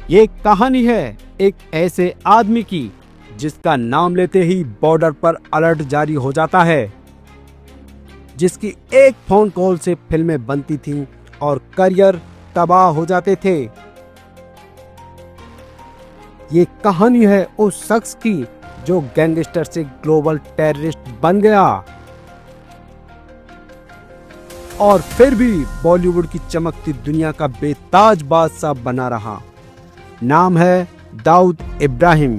ये कहानी है एक ऐसे आदमी की जिसका नाम लेते ही बॉर्डर पर अलर्ट जारी हो जाता है, जिसकी एक फोन कॉल से फिल्में बनती थीं और करियर तबाह हो जाते थे। ये कहानी है उस शख्स की जो गैंगस्टर से ग्लोबल टेररिस्ट बन गया और फिर भी बॉलीवुड की चमकती दुनिया का बेताज बादशाह बना रहा। नाम है दाऊद इब्राहिम।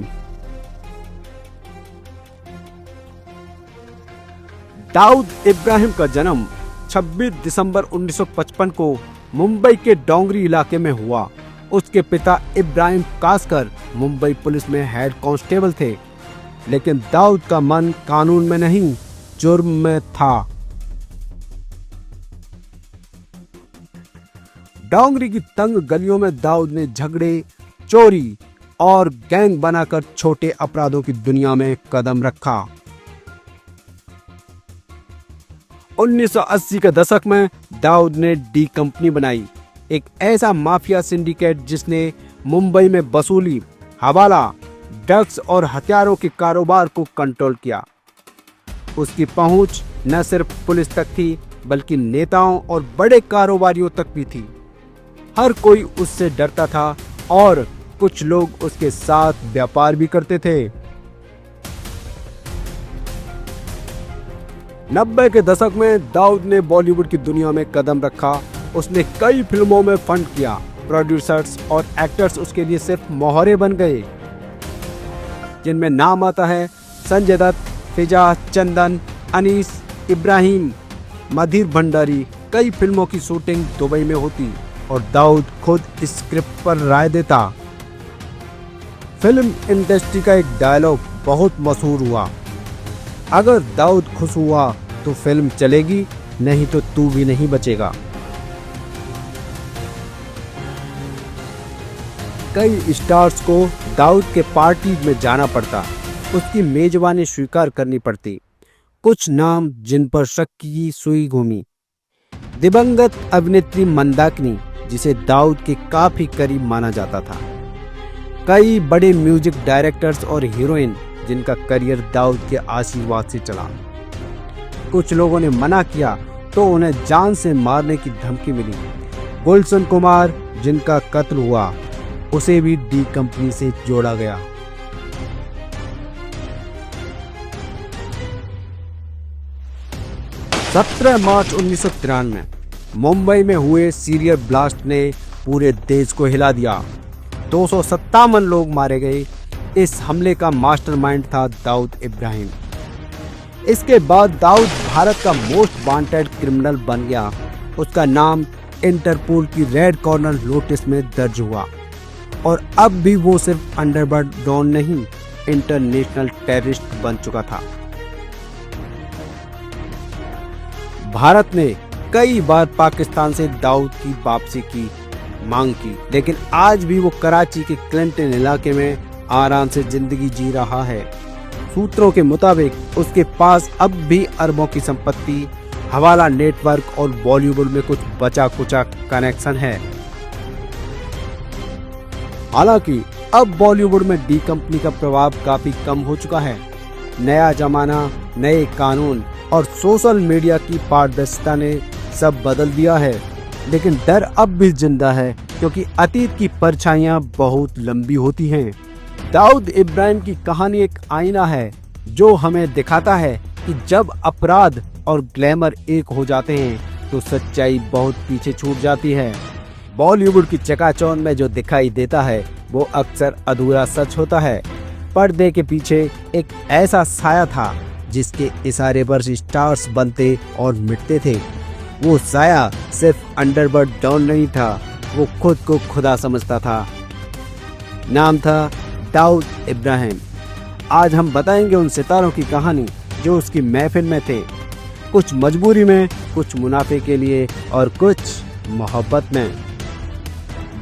दाऊद इब्राहिम का जन्म 26 दिसंबर 1955 को मुंबई के डोंगरी इलाके में हुआ। उसके पिता इब्राहिम कासकर मुंबई पुलिस में हेड कांस्टेबल थे, लेकिन दाऊद का मन कानून में नहीं, जुर्म में था। डोंगरी की तंग गलियों में दाऊद ने झगड़े, चोरी और गैंग बनाकर छोटे अपराधों की दुनिया में कदम रखा। 1980 के दशक में दाऊद ने डी कंपनी बनाई, एक ऐसा माफिया सिंडिकेट जिसने मुंबई में वसूली, हवाला, ड्रग्स और हथियारों के कारोबार को कंट्रोल किया। उसकी पहुंच न सिर्फ पुलिस तक थी बल्कि नेताओं और बड़े कारोबारियों तक भी थी। हर कोई उससे डरता था और कुछ लोग उसके साथ व्यापार भी करते थे। 90 के दशक में दाऊद ने बॉलीवुड की दुनिया में कदम रखा। उसने कई फिल्मों में फंड किया। प्रोड्यूसर्स और एक्टर्स उसके लिए सिर्फ मोहरे बन गए, जिनमें नाम आता है संजय दत्त, फिजा, चंदन, अनीस, इब्राहिम, मधुर भंडारी। कई फिल्मों की शूटिंग दुबई में होती और दाऊद खुद स्क्रिप्ट पर राय देता। फिल्म इंडस्ट्री का एक डायलॉग बहुत मशहूर हुआ, अगर दाऊद खुश हुआ तो फिल्म चलेगी, नहीं तो तू भी नहीं बचेगा। कई स्टार्स को दाऊद के पार्टी में जाना पड़ता, उसकी मेजबानी स्वीकार करनी पड़ती। कुछ नाम जिन पर शक की सुई घूमी। दिवंगत अभिनेत्री मंदाकिनी, जिसे दाऊद के काफी करीब माना जाता था। कई बड़े म्यूजिक डायरेक्टर्स और हीरोइन जिनका करियर दाऊद के आशीर्वाद से चला। कुछ लोगों ने मना किया तो उन्हें जान से मारने की धमकी मिली। गुलशन कुमार, जिनका कत्ल हुआ, उसे भी डी कंपनी से जोड़ा गया। मार्च 1993 में मुंबई में हुए सीरियल ब्लास्ट ने पूरे देश को हिला दिया। 257 लोग मारे गए। इस हमले का मास्टरमाइंड था दाऊद इब्राहिम। इसके बाद दाऊद भारत का मोस्ट वांटेड क्रिमिनल बन गया। उसका नाम इंटरपोल की रेड कॉर्नर नोटिस में दर्ज हुआ और अब भी वो सिर्फ अंडरवर्ल्ड डॉन नहीं, इंटरनेशनल टेररिस्ट बन चुका था। भारत ने कई बार पाकिस्तान से दाऊद की वापसी की मांग की, लेकिन आज भी वो कराची के क्लिंटन इलाके में आराम से जिंदगी जी रहा है। सूत्रों के मुताबिक उसके पास अब भी अरबों की संपत्ति, हवाला नेटवर्क और बॉलीवुड में कुछ बचा कुचा कनेक्शन है। हालांकि अब बॉलीवुड में डी कंपनी का प्रभाव काफी कम हो चुका है। नया जमाना, नए कानून और सोशल मीडिया की पारदर्शिता ने सब बदल दिया है, लेकिन डर अब भी जिंदा है क्योंकि अतीत की परछाइयां बहुत लंबी होती हैं। दाऊद इब्राहिम की कहानी एक आईना है जो हमें दिखाता है कि जब अपराध और ग्लैमर एक हो जाते हैं तो सच्चाई बहुत पीछे छूट जाती है। बॉलीवुड की चकाचौंध में जो दिखाई देता है वो अक्सर अधूरा सच होता है। पर्दे के पीछे एक ऐसा साया था जिसके इशारे पर स्टार्स बनते और मिटते थे। वो साया सिर्फ अंडरवर्ल्ड डॉन नहीं था, वो खुद को खुदा समझता था। नाम था दाऊद इब्राहिम। आज हम बताएंगे उन सितारों की कहानी जो उसकी महफिल में थे, कुछ मजबूरी में, कुछ मुनाफे के लिए और कुछ मोहब्बत में।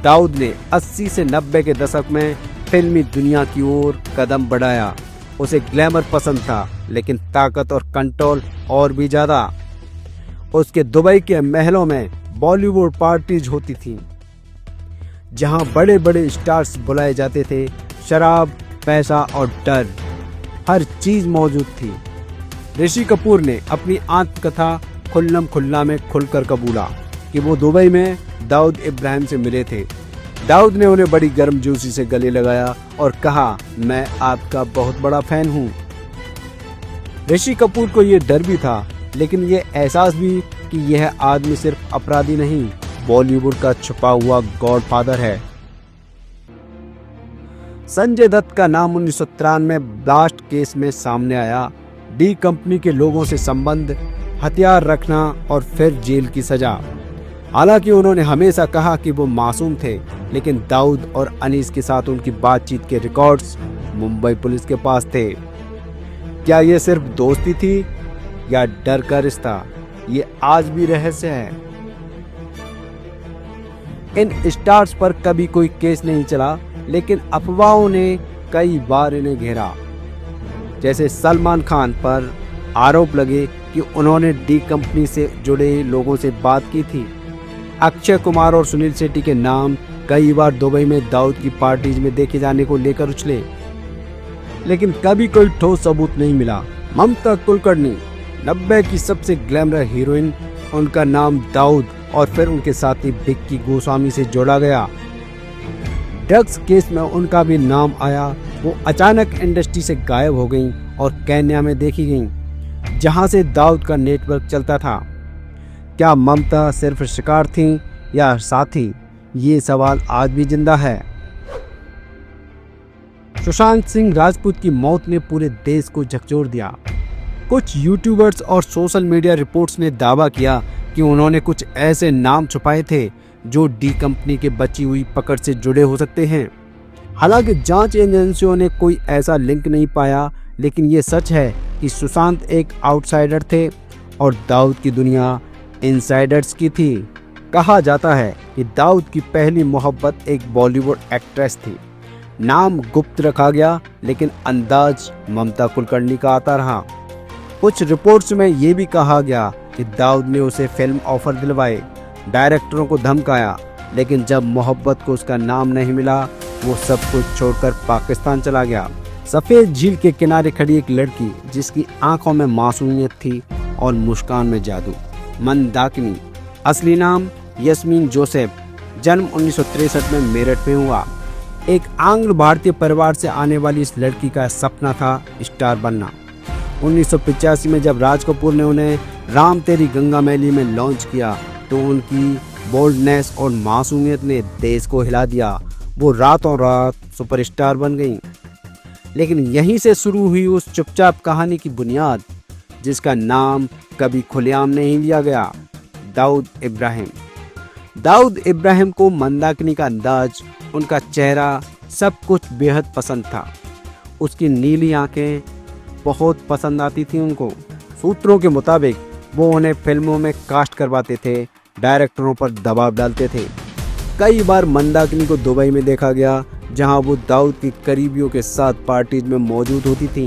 दाऊद ने 80 से 90 के दशक में फिल्मी दुनिया की ओर कदम बढ़ाया। उसे ग्लैमर पसंद था, लेकिन ताकत और कंट्रोल और भी ज्यादा। उसके दुबई के महलों में बॉलीवुड पार्टीज होती थीं, जहां बड़े बड़े स्टार्स बुलाए जाते थे। शराब, पैसा और डर, हर चीज मौजूद थी। ऋषि कपूर ने अपनी आत्मकथा खुल्लम खुल्ला में खुलकर कबूला कि वो दुबई में दाऊद इब्राहिम से मिले थे। दाऊद ने उन्हें बड़ी गर्मजोशी से गले लगाया और कहा, मैं आपका बहुत बड़ा फैन हूँ। ऋषि कपूर को ये डर भी था, लेकिन ये एहसास भी कि यह आदमी सिर्फ अपराधी नहीं, बॉलीवुड का छुपा हुआ गॉडफादर है। संजय दत्त का नाम 1993 में ब्लास्ट केस में सामने आया। डी कंपनी के लोगों से संबंध, हथियार रखना और फिर जेल की सजा। हालांकि उन्होंने हमेशा कहा कि वो मासूम थे, लेकिन दाऊद और अनीस के साथ उनकी बातचीत के रिकॉर्ड्स मुंबई पुलिस के पास थे। क्या ये सिर्फ दोस्ती थी या डर का रिश्ता, ये आज भी रहस्य है। इन स्टार्स पर कभी कोई केस नहीं चला, लेकिन अफवाहों ने कई बार इन्हें घेरा। जैसे सलमान खान पर आरोप लगे कि उन्होंने डी कंपनी से जुड़े लोगों से बात की थी। अक्षय कुमार और सुनील शेट्टी के नाम कई बार दुबई में दाऊद की पार्टीज में देखे जाने को लेकर उछले, लेकिन कभी कोई ठोस सबूत नहीं मिला। ममता कुलकर्णी, 90 की सबसे ग्लैमर हीरोइन, उनका नाम दाऊद और फिर उनके साथी विक्की गोस्वामी से जोड़ा गया। ड्रग्स केस में उनका भी नाम आया। वो अचानक इंडस्ट्री से गायब हो गईं और केन्या में देखी गईं, जहां से दाऊद का नेटवर्क चलता था। क्या ममता सिर्फ शिकार थीं या साथी, ये सवाल आज भी जिंदा है। सुशांत सिंह राजपूत की मौत ने पूरे देश को झकझोर दिया। कुछ यूट्यूबर्स और सोशल मीडिया रिपोर्ट्स ने दावा किया कि उन्होंने कुछ ऐसे नाम छुपाए थे जो डी कंपनी के बची हुई पकड़ से जुड़े हो सकते हैं। हालांकि जांच एजेंसियों ने कोई ऐसा लिंक नहीं पाया, लेकिन ये सच है कि सुशांत एक आउटसाइडर थे और दाऊद की दुनिया इनसाइडर्स की थी। कहा जाता है कि दाऊद की पहली मोहब्बत एक बॉलीवुड एक्ट्रेस थी। नाम गुप्त रखा गया, लेकिन अंदाज ममता कुलकर्णी का आता रहा। कुछ रिपोर्ट्स में ये भी कहा गया कि दाऊद ने उसे फिल्म ऑफर दिलवाए, डायरेक्टरों को धमकाया, लेकिन जब मोहब्बत को उसका नाम नहीं मिला, वो सब कुछ छोड़कर पाकिस्तान चला गया। सफेद झील के किनारे खड़ी एक लड़की, जिसकी आंखों में मासूमियत थी और मुस्कान में जादू, मंदाकिनी। असली नाम यस्मीन जोसेफ, जन्म 1963 में मेरठ में हुआ। एक आंग्ल भारतीय परिवार से आने वाली इस लड़की का सपना था स्टार बनना। 1985 में जब राज कपूर ने उन्हें राम तेरी गंगा मैली में लॉन्च किया, तो उनकी बोल्डनेस और मासूमियत ने देश को हिला दिया। वो रातों रात सुपरस्टार बन गईं। लेकिन यहीं से शुरू हुई उस चुपचाप कहानी की बुनियाद, जिसका नाम कभी खुलेआम नहीं लिया गया, दाऊद इब्राहिम। दाऊद इब्राहिम को मंदाकिनी का अंदाज, उनका चेहरा, सब कुछ बेहद पसंद था। उसकी नीली आंखें बहुत पसंद आती थी उनको। सूत्रों के मुताबिक वो उन्हें फिल्मों में कास्ट करवाते थे, डायरेक्टरों पर दबाव डालते थे। कई बार मंदाकिनी को दुबई में देखा गया, जहां वो दाऊद की करीबियों के साथ पार्टीज में मौजूद होती थीं।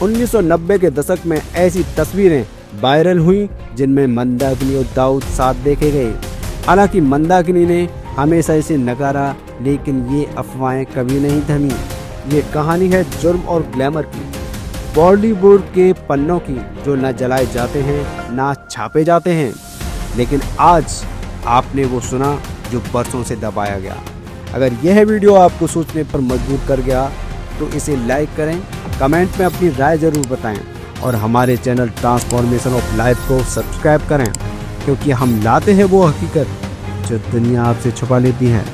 1990 के दशक में ऐसी तस्वीरें वायरल हुई जिनमें मंदाकिनी और दाऊद साथ देखे गए। हालांकि मंदाकिनी ने हमेशा इसे नकारा, लेकिन ये अफवाहें कभी नहीं थमी। ये कहानी है जुर्म और ग्लैमर की, बॉलीवुड के पन्नों की, जो न जलाए जाते हैं ना छापे जाते हैं। लेकिन आज आपने वो सुना जो बरसों से दबाया गया। अगर यह वीडियो आपको सोचने पर मजबूर कर गया तो इसे लाइक करें, कमेंट में अपनी राय जरूर बताएं और हमारे चैनल ट्रांसफॉर्मेशन ऑफ लाइफ को सब्सक्राइब करें, क्योंकि हम लाते हैं वो हकीकत जो दुनिया आपसे छुपा लेती है।